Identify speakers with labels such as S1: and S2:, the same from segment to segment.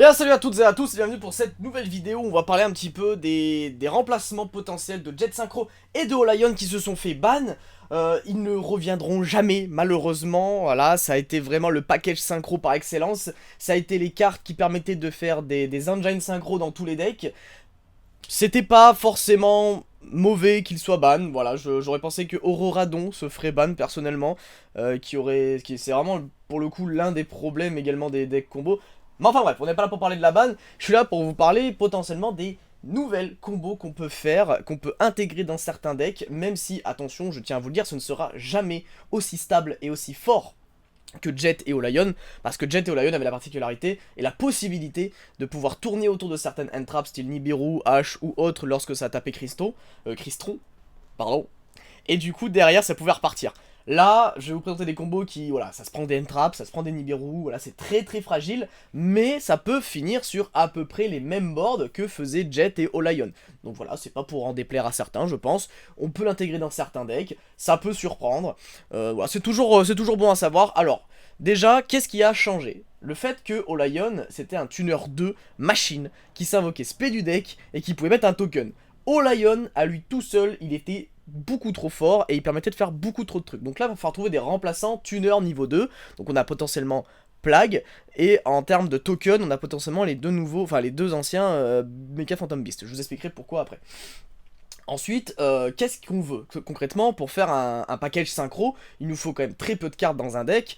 S1: Bien, salut à toutes et à tous et bienvenue pour cette nouvelle vidéo où on va parler un petit peu des remplacements potentiels de Jet Synchro et de Olion qui se sont fait ban. Ils ne reviendront jamais malheureusement, voilà, ça a été vraiment le package synchro par excellence. Ça a été les cartes qui permettaient de faire des engines synchro dans tous les decks. C'était pas forcément mauvais qu'il soit ban, voilà, j'aurais pensé que Auroradon se ferait ban personnellement, c'est vraiment pour le coup l'un des problèmes également des decks combos. Mais enfin bref, on n'est pas là pour parler de la ban, je suis là pour vous parler potentiellement des nouvelles combos qu'on peut faire, qu'on peut intégrer dans certains decks, même si, attention, je tiens à vous le dire, ce ne sera jamais aussi stable et aussi fort que Jet et Olion, parce que Jet et Olion avaient la particularité et la possibilité de pouvoir tourner autour de certaines entraps style Nibiru, H ou autre lorsque ça tapait Crystron, pardon, et du coup derrière ça pouvait repartir. Là, je vais vous présenter des combos qui, voilà, ça se prend des entraps, ça se prend des Nibiru, voilà, c'est très très fragile, mais ça peut finir sur à peu près les mêmes boards que faisaient Jet et Olion. Donc voilà, c'est pas pour en déplaire à certains, je pense, on peut l'intégrer dans certains decks, ça peut surprendre, voilà, c'est toujours bon à savoir. Alors, déjà, qu'est-ce qui a changé? Le fait que Olion, c'était un tuner 2 machine, qui s'invoquait spé du deck, et qui pouvait mettre un token. Olion, à lui tout seul, il était beaucoup trop fort et il permettait de faire beaucoup trop de trucs. Donc là, il va falloir trouver des remplaçants tuner niveau 2. Donc on a potentiellement Plague, et en termes de token, on a potentiellement les deux nouveaux, enfin les deux anciens Mecha Phantom Beast. Je vous expliquerai pourquoi après. Ensuite, qu'est-ce qu'on veut? Concrètement, pour faire un package synchro, il nous faut quand même très peu de cartes dans un deck,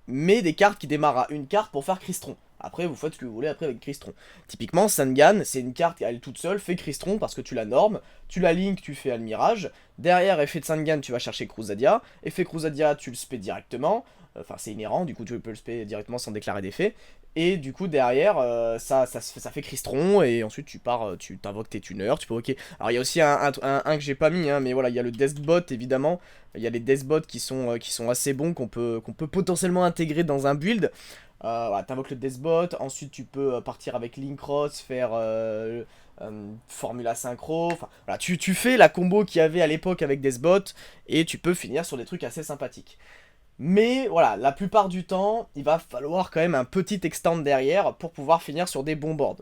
S1: mais des cartes qui démarrent à une carte pour faire Crystron. Après, vous faites ce que vous voulez après avec Crystron. Typiquement, Sangan, c'est une carte qui, elle toute seule, fait Crystron parce que tu la normes, tu la link, tu fais Almirage. Derrière, effet de Sangan, tu vas chercher Crusadia. Effet Crusadia, tu le spé directement. Enfin, c'est inhérent, du coup, tu peux le spé directement sans déclarer d'effet. Et du coup, derrière, ça fait Crystron, et ensuite tu pars, tu t'invoques tes tuners, tu peux ok. Alors, il y a aussi un que j'ai pas mis, hein, mais voilà, il y a le Deathbot, évidemment. Il y a les Deathbots qui sont assez bons, qu'on peut potentiellement intégrer dans un build. Voilà, t'invoques le Deathbot, ensuite tu peux partir avec Linkross, faire Formula Synchro, enfin voilà, tu fais la combo qu'il y avait à l'époque avec Deathbot, et tu peux finir sur des trucs assez sympathiques. Mais voilà, la plupart du temps, il va falloir quand même un petit extend derrière pour pouvoir finir sur des bons boards.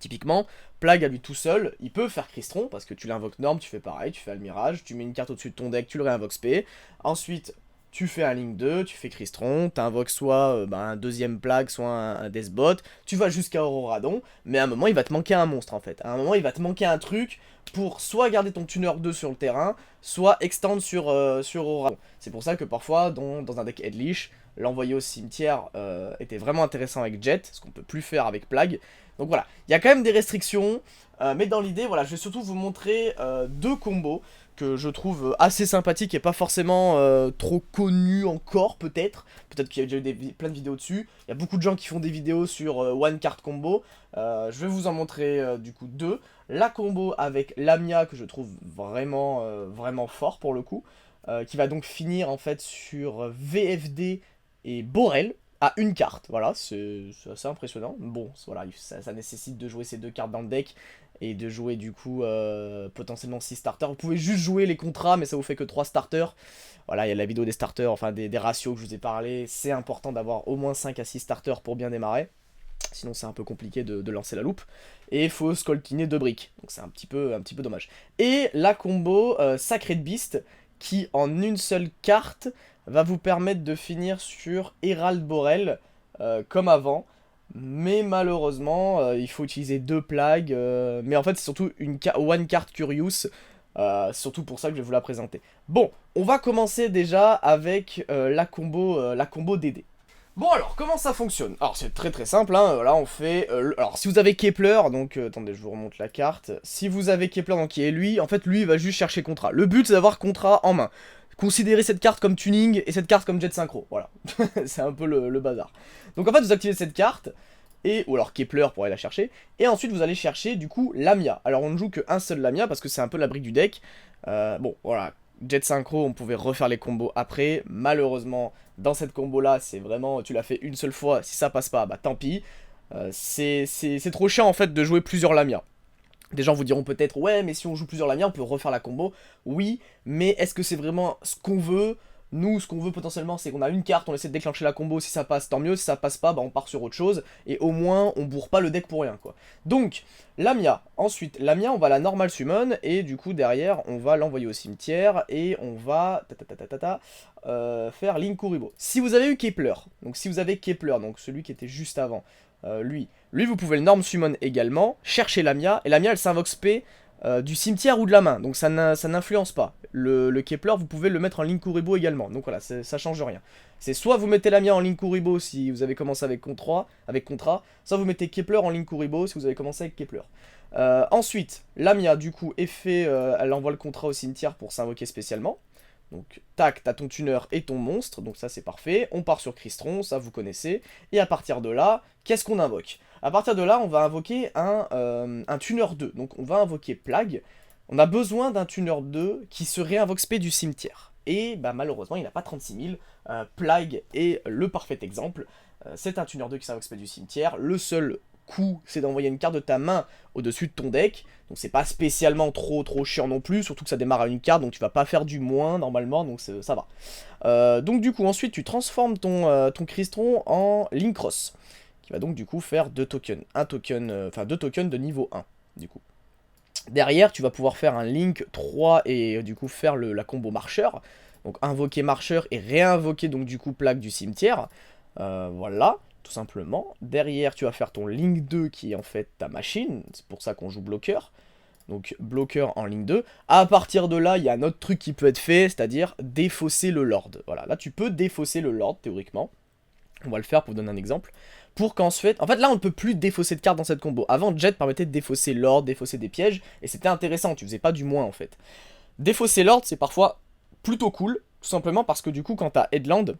S1: Typiquement, Plague à lui tout seul, il peut faire Crystron, parce que tu l'invoques Norme, tu fais pareil, tu fais Almirage, tu mets une carte au-dessus de ton deck, tu le réinvoques spé. Ensuite, tu fais un Link 2, tu fais Crystron, t'invoques soit un deuxième Plague, soit un Deathbot, tu vas jusqu'à Auroradon, mais à un moment il va te manquer un monstre en fait. À un moment il va te manquer un truc pour soit garder ton tuner 2 sur le terrain, soit extendre sur Auroradon. C'est pour ça que parfois, dans un deck Headlish, l'envoyer au cimetière était vraiment intéressant avec Jet, ce qu'on peut plus faire avec Plague. Donc voilà, il y a quand même des restrictions, mais dans l'idée, voilà, je vais surtout vous montrer deux combos que je trouve assez sympathiques et pas forcément trop connus encore, peut-être. Peut-être qu'il y a déjà eu plein de vidéos dessus. Il y a beaucoup de gens qui font des vidéos sur One Card Combo. Je vais vous en montrer du coup deux. La combo avec Lamia, que je trouve vraiment, vraiment fort pour le coup, qui va donc finir en fait sur VFD et Borel à une carte. Voilà, c'est assez impressionnant. Bon, voilà, ça nécessite de jouer ces deux cartes dans le deck et de jouer du coup potentiellement 6 starters. Vous pouvez juste jouer les contrats, mais ça vous fait que 3 starters. Voilà, il y a la vidéo des starters, enfin des ratios que je vous ai parlé. C'est important d'avoir au moins 5 à 6 starters pour bien démarrer. Sinon c'est un peu compliqué de lancer la loupe. Et il faut scoltiner 2 briques. Donc c'est un petit peu dommage. Et la combo Sacred Beast, qui en une seule carte va vous permettre de finir sur Herald Borel comme avant. Mais malheureusement, il faut utiliser 2 plagues. Mais en fait, c'est surtout une one card Curious. C'est surtout pour ça que je vais vous la présenter. Bon, on va commencer déjà avec la combo DD. Bon alors, comment ça fonctionne? Alors c'est très très simple, hein, voilà, on fait... alors si vous avez Kepler, donc attendez, je vous remonte la carte. Si vous avez Kepler, donc qui est lui, en fait lui il va juste chercher contrat. Le but c'est d'avoir contrat en main. Considérez cette carte comme tuning et cette carte comme jet synchro, voilà. C'est un peu le bazar. Donc en fait vous activez cette carte, ou alors Kepler pour aller la chercher, et ensuite vous allez chercher du coup Lamia. Alors on ne joue qu'un seul Lamia parce que c'est un peu la brique du deck. Bon voilà, Jet Synchro, on pouvait refaire les combos après. Malheureusement, dans cette combo là, c'est vraiment, tu l'as fait une seule fois, si ça passe pas, bah tant pis. C'est trop chiant en fait de jouer plusieurs Lamia. Des gens vous diront peut-être, ouais, mais si on joue plusieurs Lamia, on peut refaire la combo. Oui, mais est-ce que c'est vraiment ce qu'on veut? Nous, ce qu'on veut potentiellement, c'est qu'on a une carte, on essaie de déclencher la combo, si ça passe, tant mieux, si ça passe pas, bah on part sur autre chose, et au moins, on bourre pas le deck pour rien, quoi. Donc, Lamia, ensuite, Lamia, on va la normal summon, et du coup, derrière, on va l'envoyer au cimetière, et on va faire Linkuriboh. Si vous avez eu Kepler, donc si vous avez Kepler, donc celui qui était juste avant, lui, vous pouvez le norm summon également, chercher Lamia, et Lamia, elle s'invoque spé, du cimetière ou de la main, donc ça n'influence pas. Le Kepler, vous pouvez le mettre en Linkuriboh également, donc voilà, ça change rien. C'est soit vous mettez Lamia en Linkuriboh si vous avez commencé avec Contra, soit vous mettez Kepler en Linkuriboh si vous avez commencé avec Kepler. Ensuite, Lamia, du coup, effet, elle envoie le contrat au cimetière pour s'invoquer spécialement. Donc, tac, t'as ton tuner et ton monstre, donc ça c'est parfait. On part sur Crystron, ça vous connaissez. Et à partir de là, qu'est-ce qu'on invoque? À partir de là, on va invoquer un tuner 2. Donc on va invoquer Plague. On a besoin d'un tuner 2 qui se réinvoque spé du cimetière. Et bah malheureusement, il n'a pas 36 000. Plague est le parfait exemple. C'est un tuner 2 qui s'invoque spé du cimetière. Le seul coup, c'est d'envoyer une carte de ta main au-dessus de ton deck. Donc c'est pas spécialement trop chiant non plus, surtout que ça démarre à une carte, donc tu vas pas faire du moins normalement, donc ça va. Donc du coup, ensuite tu transformes ton Crystron en Linkross, qui va donc du coup faire 2 tokens, 2 tokens de niveau 1, du coup. Derrière, tu vas pouvoir faire un Link 3 et du coup faire la combo marcheur. Donc invoquer marcheur et réinvoquer donc du coup Plague du cimetière. Voilà, tout simplement. Derrière, tu vas faire ton Link 2 qui est en fait ta machine. C'est pour ça qu'on joue bloqueur. Donc bloqueur en ligne 2. À partir de là, il y a un autre truc qui peut être fait, c'est-à-dire défausser le Lord. Voilà, là tu peux défausser le Lord théoriquement. On va le faire pour vous donner un exemple. Pour qu'ensuite... En fait, là, on ne peut plus défausser de cartes dans cette combo. Avant, Jet permettait de défausser Lord, défausser des pièges, et c'était intéressant, tu faisais pas du moins, en fait. Défausser Lord, c'est parfois plutôt cool, tout simplement parce que du coup, quand t'as Headland,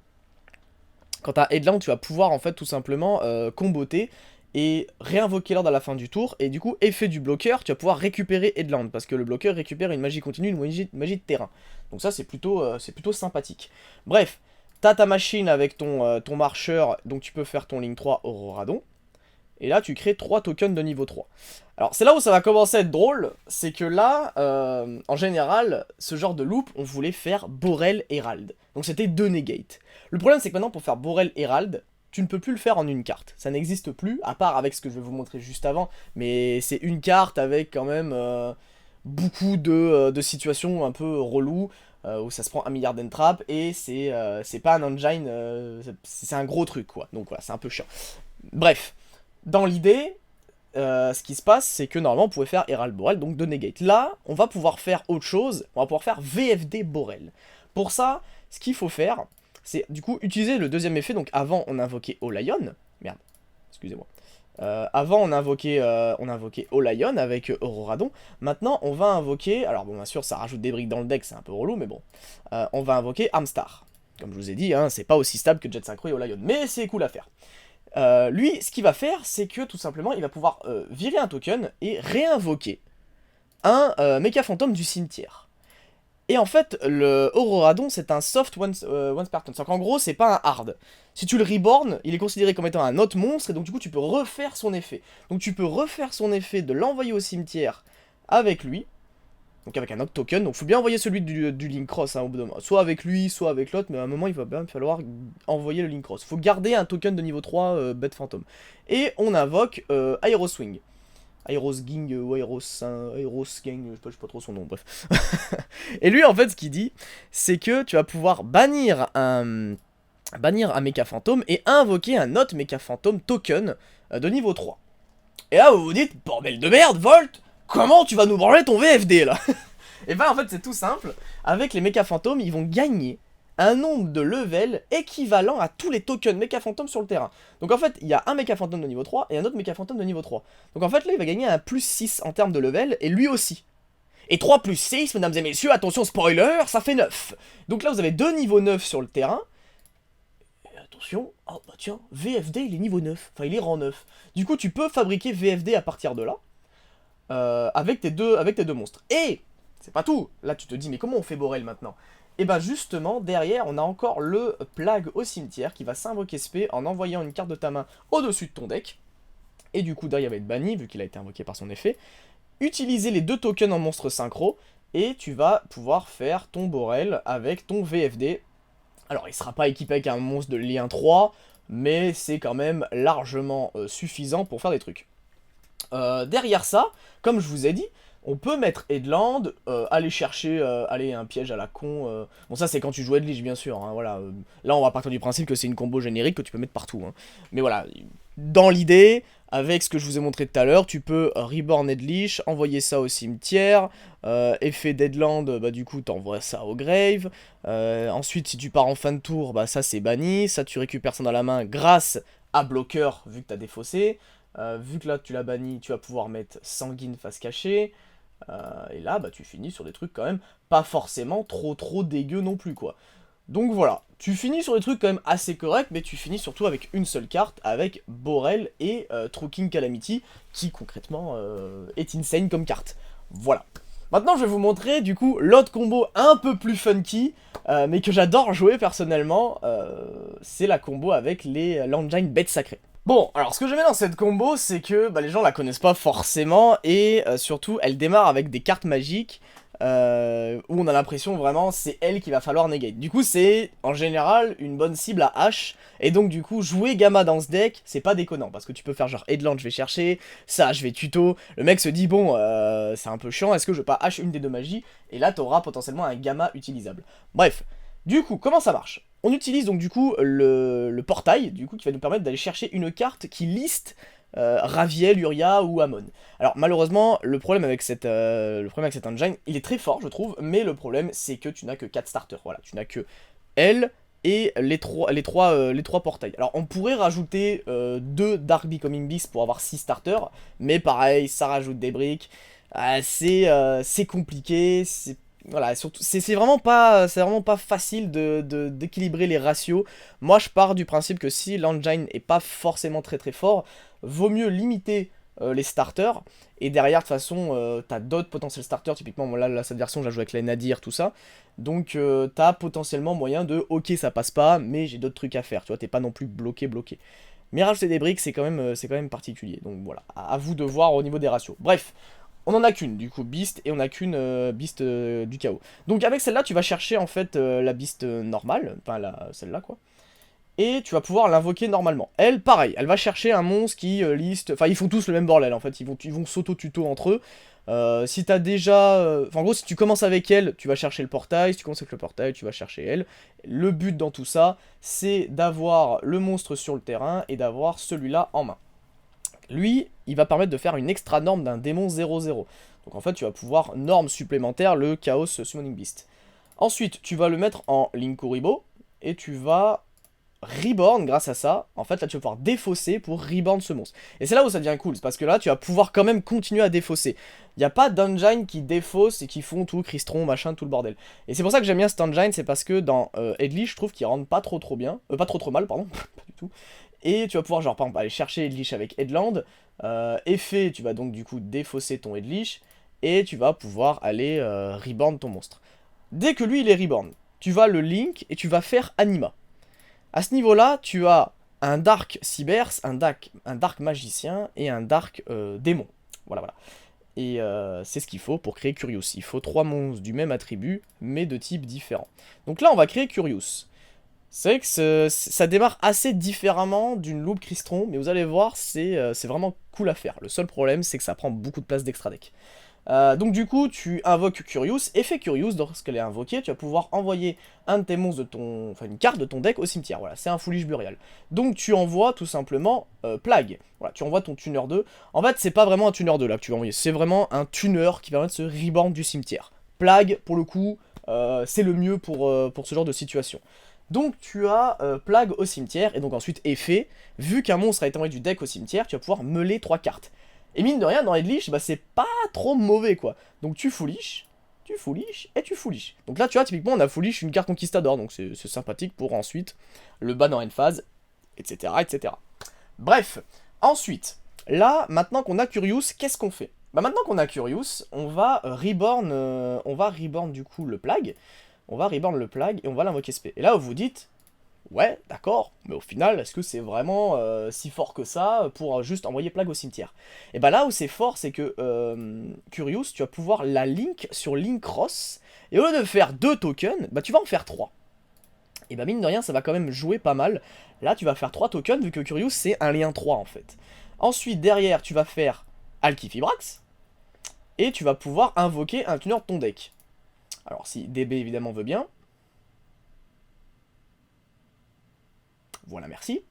S1: tu vas pouvoir, en fait, tout simplement comboter et réinvoquer Lord à la fin du tour, et du coup, effet du bloqueur, tu vas pouvoir récupérer Headland, parce que le bloqueur récupère une magie continue, une magie de terrain. Donc ça, c'est plutôt sympathique. Bref, t'as ta machine avec ton marcheur, donc tu peux faire ton ligne 3 Auroradon. Et là, tu crées 3 tokens de niveau 3. Alors, c'est là où ça va commencer à être drôle, c'est que là, en général, ce genre de loop, on voulait faire Borel Herald. Donc c'était 2 negate. Le problème, c'est que maintenant, pour faire Borel Herald, tu ne peux plus le faire en une carte. Ça n'existe plus, à part avec ce que je vais vous montrer juste avant, mais c'est une carte avec quand même beaucoup de situations un peu reloues, où ça se prend 1 milliard d'entraps, et c'est pas un engine, c'est un gros truc, quoi. Donc voilà, c'est un peu chiant. Bref, dans l'idée, ce qui se passe, c'est que normalement, on pouvait faire Herald Borel, donc 2 negate. Là, on va pouvoir faire autre chose, on va pouvoir faire VFD Borel. Pour ça, ce qu'il faut faire, c'est du coup utiliser le deuxième effet. Donc avant, on invoquait Olion. Merde, excusez-moi. Avant, on invoquait Olion avec Auroradon. Maintenant, on va invoquer... Alors bon, bien sûr, ça rajoute des briques dans le deck, c'est un peu relou, mais bon. On va invoquer Amstar. Comme je vous ai dit, hein, c'est pas aussi stable que Jet Synchro et Olion, mais c'est cool à faire. Lui, ce qu'il va faire, c'est que tout simplement, il va pouvoir virer un token et réinvoquer un Mecha Phantom du cimetière. Et en fait, le Auroradon, c'est un soft once per turn. C'est qu'en gros, c'est pas un hard. Si tu le reborn, il est considéré comme étant un autre monstre, et donc du coup, tu peux refaire son effet. Donc tu peux refaire son effet de l'envoyer au cimetière avec lui, donc avec un autre token. Donc faut bien envoyer celui du Link Cross, hein, au bout d'un moment. Soit avec lui, soit avec l'autre, mais à un moment, il va bien falloir envoyer le Link Cross. Faut garder un token de niveau 3 Bête Phantom. Et on invoque Aeroswing. Aerosgang ou Aerosgang, je sais pas trop son nom, bref. Et lui, en fait, ce qu'il dit, c'est que tu vas pouvoir bannir un Mecha Phantom et invoquer un autre Mecha Phantom token de niveau 3. Et là, vous vous dites, bordel de merde, Volt, comment tu vas nous branler ton VFD, là? Et ben, en fait, c'est tout simple. Avec les Mecha Phantom, ils vont gagner un nombre de levels équivalent à tous les tokens Mecha Phantom sur le terrain. Donc en fait, il y a un Mecha Phantom de niveau 3 et un autre Mecha Phantom de niveau 3. Donc en fait, là, il va gagner un plus 6 en termes de level, et lui aussi. Et 3 plus 6, mesdames et messieurs, attention, spoiler, ça fait 9. Donc là, vous avez deux niveaux 9 sur le terrain. Et attention, oh bah tiens, VFD, il est niveau 9. Enfin, il est rang 9. Du coup, tu peux fabriquer VFD à partir de là, avec tes deux monstres. Et, c'est pas tout. Là, tu te dis, mais comment on fait Borel maintenant? Et bah justement, derrière, on a encore le Plague au cimetière qui va s'invoquer spé en envoyant une carte de ta main au-dessus de ton deck. Et du coup, derrière, il va être banni, vu qu'il a été invoqué par son effet. Utiliser les deux tokens en monstre synchro, et tu vas pouvoir faire ton Borel avec ton VFD Alors il sera pas équipé avec un monstre de lien 3, mais c'est quand même largement suffisant pour faire des trucs. Derrière ça, comme je vous ai dit, on peut mettre Headland, aller chercher aller un piège à la con. Bon ça c'est quand tu joues Headlich bien sûr, hein, voilà. Là on va partir du principe que c'est une combo générique que tu peux mettre partout. Hein. Mais voilà, dans l'idée, avec ce que je vous ai montré tout à l'heure, tu peux reborn Headlich, envoyer ça au cimetière, effet Deadland, bah du coup t'envoies ça au grave. Ensuite si tu pars en fin de tour, bah ça c'est banni, ça tu récupères ça dans la main grâce à bloqueur vu que t'as défaussé. Vu que là tu l'as banni, tu vas pouvoir mettre sanguine face cachée. Et là, bah, tu finis sur des trucs quand même pas forcément trop dégueux non plus, quoi. Donc voilà, tu finis sur des trucs quand même assez corrects, mais tu finis surtout avec une seule carte, avec Borel et True King Calamity, qui concrètement est insane comme carte. Voilà. Maintenant, je vais vous montrer du coup l'autre combo un peu plus funky, mais que j'adore jouer personnellement, c'est la combo avec les Langine Bêtes Sacrées. Bon, alors ce que j'aime dans cette combo, c'est que bah, les gens la connaissent pas forcément, et surtout, elle démarre avec des cartes magiques, où on a l'impression vraiment c'est elle qu'il va falloir negate. Du coup, c'est en général une bonne cible à H, et donc du coup, jouer Gamma dans ce deck, c'est pas déconnant, parce que tu peux faire genre Headland, je vais chercher, ça, je vais tuto, le mec se dit, bon, c'est un peu chiant, est-ce que je veux pas H une des deux magies, et là, t'auras potentiellement un Gamma utilisable. Bref, du coup, comment ça marche? On utilise donc du coup le portail, du coup, qui va nous permettre d'aller chercher une carte qui liste Raviel, Uria ou Amon. Alors malheureusement, le problème avec cet engine, il est très fort je trouve, mais le problème c'est que tu n'as que 4 starters, voilà, tu n'as que elle et les trois portails. Alors on pourrait rajouter 2 Dark Becoming Beasts pour avoir 6 starters, mais pareil, ça rajoute des briques, c'est compliqué, voilà, surtout, c'est vraiment pas facile d'équilibrer les ratios. Moi, je pars du principe que si l'engine est pas forcément très fort, vaut mieux limiter les starters. Et derrière, de toute façon, t'as d'autres potentiels starters. Typiquement, moi, là, cette version, je la joue avec la Nadir, tout ça. Donc, t'as potentiellement moyen de, ok, ça passe pas, mais j'ai d'autres trucs à faire. Tu vois, t'es pas non plus bloqué. Mais rajouter des briques, c'est quand même particulier. Donc voilà, à vous de voir au niveau des ratios. Bref. On en a qu'une, du coup, Beast, et on a qu'une Beast du chaos. Donc avec celle-là, tu vas chercher en fait la Beast normale, enfin celle-là quoi. Et tu vas pouvoir l'invoquer normalement. Elle, pareil, elle va chercher un monstre qui liste... Enfin, ils font tous le même bordel en fait, ils vont s'auto-tuto entre eux. Si t'as déjà... Enfin, en gros, si tu commences avec elle, tu vas chercher le portail. Si tu commences avec le portail, tu vas chercher elle. Le but dans tout ça, c'est d'avoir le monstre sur le terrain et d'avoir celui-là en main. Lui, il va permettre de faire une extra norme d'un démon 0-0. Donc en fait, tu vas pouvoir norme supplémentaire le Chaos Summoning Beast. Ensuite, tu vas le mettre en Linkuribo, et tu vas reborn grâce à ça. En fait, là, tu vas pouvoir défausser pour reborn ce monstre. Et c'est là où ça devient cool, c'est parce que là, tu vas pouvoir quand même continuer à défausser. Il n'y a pas d'engine qui défausse et qui font tout, Crystron, machin, tout le bordel. Et c'est pour ça que j'aime bien cet engine, c'est parce que dans Headlich, je trouve qu'il rentre pas trop bien. Pas trop mal, pardon, pas du tout. Et tu vas pouvoir, genre, par exemple, aller chercher Headlich avec Headland. Effet, tu vas donc du coup défausser ton Headlich. Et tu vas pouvoir aller reborn ton monstre. Dès que lui, il est reborn, tu vas le link et tu vas faire Anima. À ce niveau-là, tu as un Dark Cybers, un dark Magicien et un Dark Démon. Voilà. Et c'est ce qu'il faut pour créer Curious. Il faut 3 monstres du même attribut, mais de type différent. Donc là, on va créer Curious. C'est vrai que ça démarre assez différemment d'une loupe Crystron, mais vous allez voir, c'est vraiment cool à faire. Le seul problème, c'est que ça prend beaucoup de place d'extra deck. Donc du coup, tu invoques Curious, effet Curious, lorsqu'elle est invoquée, tu vas pouvoir envoyer un de tes monstres de ton... Enfin, une carte de ton deck au cimetière, voilà, c'est un Foolish Burial. Donc tu envoies tout simplement Plague, voilà, tu envoies ton Tuner 2. En fait, c'est pas vraiment un Tuner 2 là que tu vas envoyer, c'est vraiment un Tuner qui permet de se reborn du cimetière. Plague, pour le coup, c'est le mieux pour ce genre de situation. Donc tu as Plague au cimetière, et donc ensuite effet, vu qu'un monstre a été envoyé du deck au cimetière, tu vas pouvoir meuler 3 cartes. Et mine de rien, dans Headlich, bah c'est pas trop mauvais quoi. Donc tu foolish, et tu foolish. Donc là tu vois, typiquement on a foolish une carte conquistador, donc c'est sympathique pour ensuite le ban en end phase, etc. Bref, ensuite, là, maintenant qu'on a Curious, qu'est-ce qu'on fait? Bah maintenant qu'on a Curious, on va reborn du coup le Plague. On va reborn le Plague et on va l'invoquer SP. Et là, vous vous dites, ouais, d'accord, mais au final, est-ce que c'est vraiment si fort que ça pour juste envoyer Plague au cimetière? Et bah là où c'est fort, c'est que Curious, tu vas pouvoir la link sur Link Cross, et au lieu de faire 2 tokens, bah tu vas en faire 3. et bah mine de rien ça va quand même jouer pas mal. Là tu vas faire 3 tokens vu que Curious c'est un lien 3 en fait. Ensuite derrière tu vas faire Alkifibrax, et tu vas pouvoir invoquer un tuner de ton deck. Alors si DB évidemment veut bien. Voilà, merci.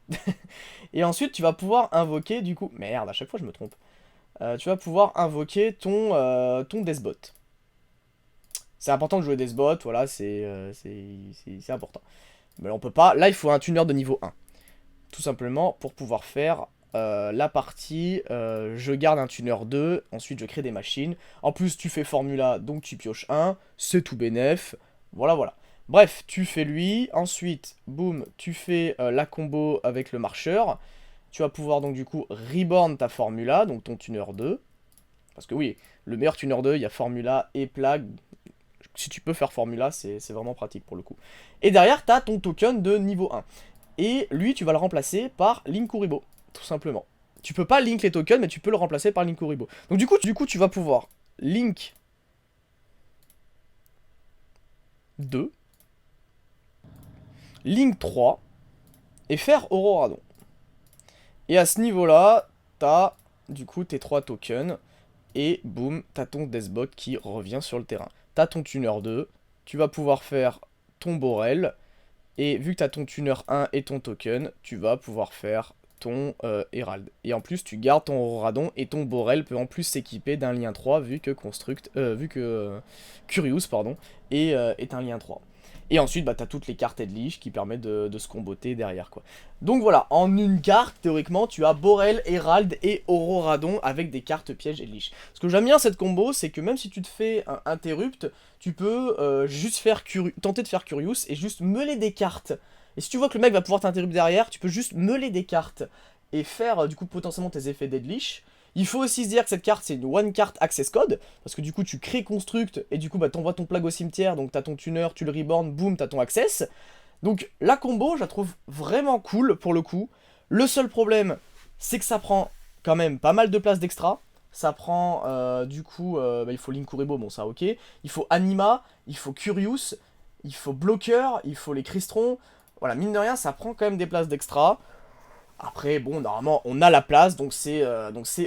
S1: Et ensuite tu vas pouvoir invoquer du coup... Merde, à chaque fois je me trompe. Tu vas pouvoir invoquer ton Deathbot. C'est important de jouer Deathbot, voilà, c'est important. Mais là, on peut pas... Là il faut un tuner de niveau 1. Tout simplement pour pouvoir faire... la partie, je garde un tuner 2, ensuite je crée des machines. En plus, tu fais Formula, donc tu pioches 1, c'est tout bénef. Voilà, voilà. Bref, tu fais lui, ensuite, boum, tu fais la combo avec le marcheur. Tu vas pouvoir donc du coup reborn ta Formula, donc ton tuner 2. Parce que oui, le meilleur tuner 2, il y a Formula et Plague. Si tu peux faire Formula, c'est vraiment pratique pour le coup. Et derrière, tu as ton token de niveau 1. Et lui, tu vas le remplacer par Linkuriboh. Tout simplement. Tu peux pas link les tokens, mais tu peux le remplacer par Linkuriboh. Donc du coup, tu vas pouvoir link 2, link 3, et faire Auroradon. Et à ce niveau-là, t'as du coup tes 3 tokens, et boum, t'as ton Deathbot qui revient sur le terrain. T'as ton tuner 2, tu vas pouvoir faire ton Borel, et vu que t'as ton tuner 1 et ton token, tu vas pouvoir faire ton Herald. Et en plus, tu gardes ton Auroradon et ton Borel peut en plus s'équiper d'un lien 3 vu que Curious pardon, est un lien 3. Et ensuite, bah, t'as toutes les cartes Edlich qui permettent de se comboter derrière, quoi. Donc voilà, en une carte, théoriquement, tu as Borel, Herald et Auroradon avec des cartes pièges Edlich. Ce que j'aime bien cette combo, c'est que même si tu te fais un Interrupt, tu peux juste tenter de faire Curious et juste meuler des cartes. Et si tu vois que le mec va pouvoir t'interrupt derrière, tu peux juste meuler des cartes et faire du coup potentiellement tes effets Deadlish. Il faut aussi se dire que cette carte c'est une one card access code, parce que du coup tu crées construct et du coup bah t'envoies ton plague au cimetière, donc t'as ton tuner, tu le reborn, boum, t'as ton access. Donc la combo je la trouve vraiment cool pour le coup. Le seul problème c'est que ça prend quand même pas mal de place d'extra. Ça prend du coup, il faut Linkuriboh, bon ça ok. Il faut Anima, il faut Curious, il faut Blocker, il faut les Crystron. Voilà, mine de rien, ça prend quand même des places d'extra. Après, bon, normalement, on a la place, donc c'est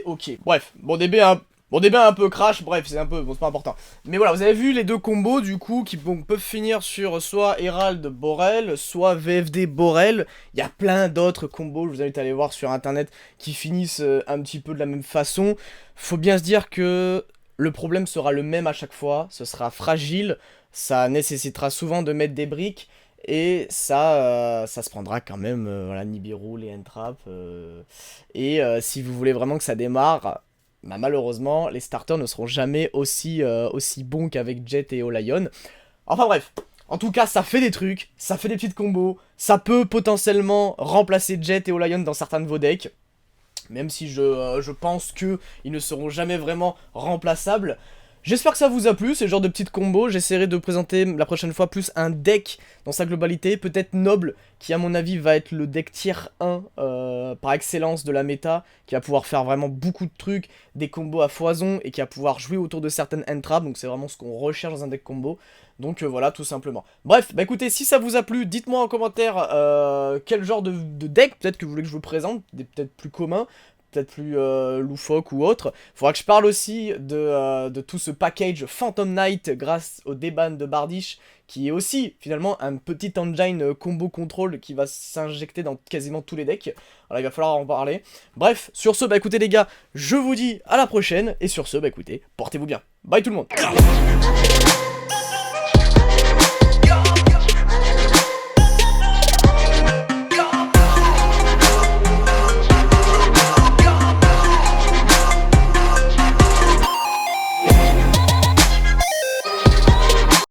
S1: ok. Bref, bon DB un peu crash, bref, c'est un peu, bon, c'est pas important. Mais voilà, vous avez vu les deux combos, du coup, qui peuvent finir sur soit Herald Borel, soit VFD Borel. Il y a plein d'autres combos, je vous invite à aller voir sur internet, qui finissent un petit peu de la même façon. Faut bien se dire que le problème sera le même à chaque fois, ce sera fragile, ça nécessitera souvent de mettre des briques. Et ça se prendra quand même, voilà, Nibiru, les Entrap. Si vous voulez vraiment que ça démarre, bah, malheureusement, les starters ne seront jamais aussi bons qu'avec Jet et Olion. Enfin bref, en tout cas, ça fait des trucs, ça fait des petites combos, ça peut potentiellement remplacer Jet et Olion dans certains de vos decks. Même si je pense qu'ils ne seront jamais vraiment remplaçables. J'espère que ça vous a plu, ces genres de petites combos. J'essaierai de présenter la prochaine fois plus un deck dans sa globalité. Peut-être Noble, qui à mon avis va être le deck tier 1 par excellence de la méta. Qui va pouvoir faire vraiment beaucoup de trucs, des combos à foison et qui va pouvoir jouer autour de certaines entraps. Donc c'est vraiment ce qu'on recherche dans un deck combo. Donc voilà, tout simplement. Bref, bah écoutez, si ça vous a plu, dites-moi en commentaire quel genre de deck peut-être que vous voulez que je vous présente. Des peut-être plus communs, peut-être plus loufoque ou autre. Faudra que je parle aussi de tout ce package Phantom Knight grâce au déban de Bardiche, qui est aussi finalement un petit engine combo control qui va s'injecter dans quasiment tous les decks. Voilà, il va falloir en parler. Bref, sur ce, bah écoutez les gars, je vous dis à la prochaine, et sur ce, bah écoutez, portez-vous bien. Bye tout le monde.